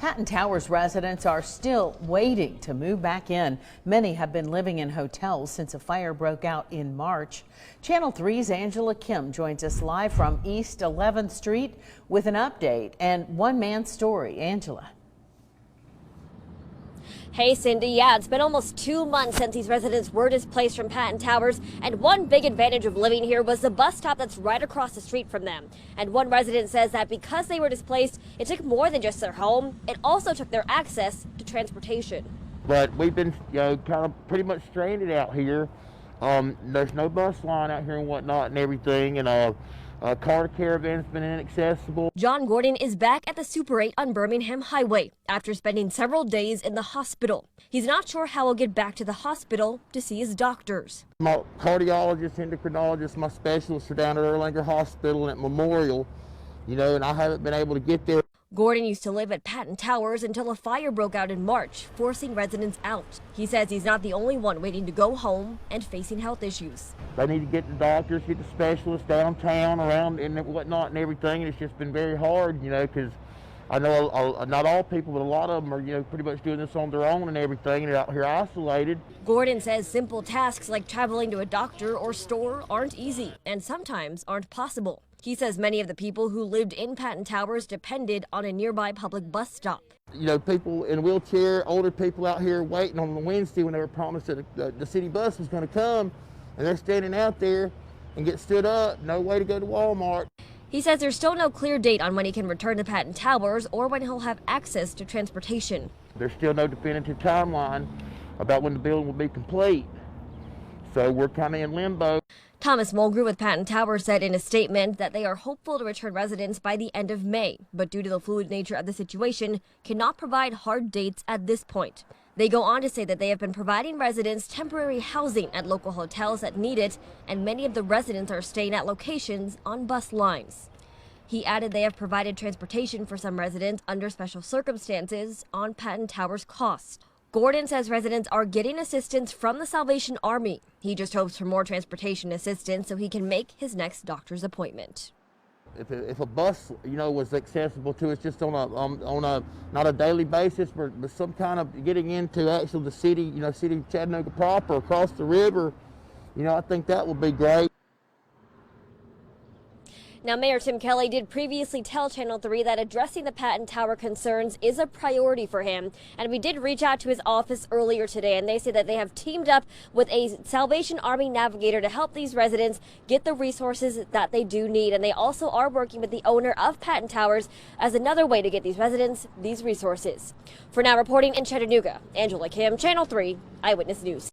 Patten Towers residents are still waiting to move back in. Many have been living in hotels since a fire broke out in March. Channel 3's Angela Kim joins us live from East 11th Street with an update and one man's story. Angela. Hey Cindy, yeah, it's been almost 2 months since these residents were displaced from Patten Towers, and one big advantage of living here was the bus stop that's right across the street from them. And one resident says that because they were displaced, it took more than just their home, it also took their access to transportation. But we've been, kind of pretty much stranded out here. There's no bus line out here and whatnot and everything, and car caravan's been inaccessible. John Gordon is back at the Super 8 on Birmingham Highway after spending several days in the hospital. He's not sure how he'll get back to the hospital to see his doctors. My cardiologist, endocrinologist, my specialists are down at Erlanger Hospital and at Memorial, and I haven't been able to get there. Gordon used to live at Patten Towers until a fire broke out in March, forcing residents out. He says he's not the only one waiting to go home and facing health issues. They need to get the doctors, get the specialists downtown, around and whatnot and everything. And it's just been very hard, because I know not all people, but a lot of them are, pretty much doing this on their own and everything, and they're out here isolated. Gordon says simple tasks like traveling to a doctor or store aren't easy and sometimes aren't possible. He says many of the people who lived in Patten Towers depended on a nearby public bus stop. People in wheelchair, older people out here waiting on the Wednesday when they were promised that the city bus was going to come, and they're standing out there and get stood up, no way to go to Walmart. He says there's still no clear date on when he can return to Patten Towers or when he'll have access to transportation. There's still no definitive timeline about when the building will be complete, so we're kind of in limbo. Thomas Mulgrew with Patten Towers said in a statement that they are hopeful to return residents by the end of May, but due to the fluid nature of the situation, cannot provide hard dates at this point. They go on to say that they have been providing residents temporary housing at local hotels that need it, and many of the residents are staying at locations on bus lines. He added they have provided transportation for some residents under special circumstances on Patten Towers' cost. Gordon says residents are getting assistance from the Salvation Army. He just hopes for more transportation assistance so he can make his next doctor's appointment. If a bus, was accessible to us just on a not a daily basis, but some kind of getting into actually the city, city of Chattanooga proper, across the river, I think that would be great. Now, Mayor Tim Kelly did previously tell Channel 3 that addressing the Patten Tower concerns is a priority for him. And we did reach out to his office earlier today, and they say that they have teamed up with a Salvation Army navigator to help these residents get the resources that they do need. And they also are working with the owner of Patten Towers as another way to get these residents these resources. For now, reporting in Chattanooga, Angela Kim, Channel 3 Eyewitness News.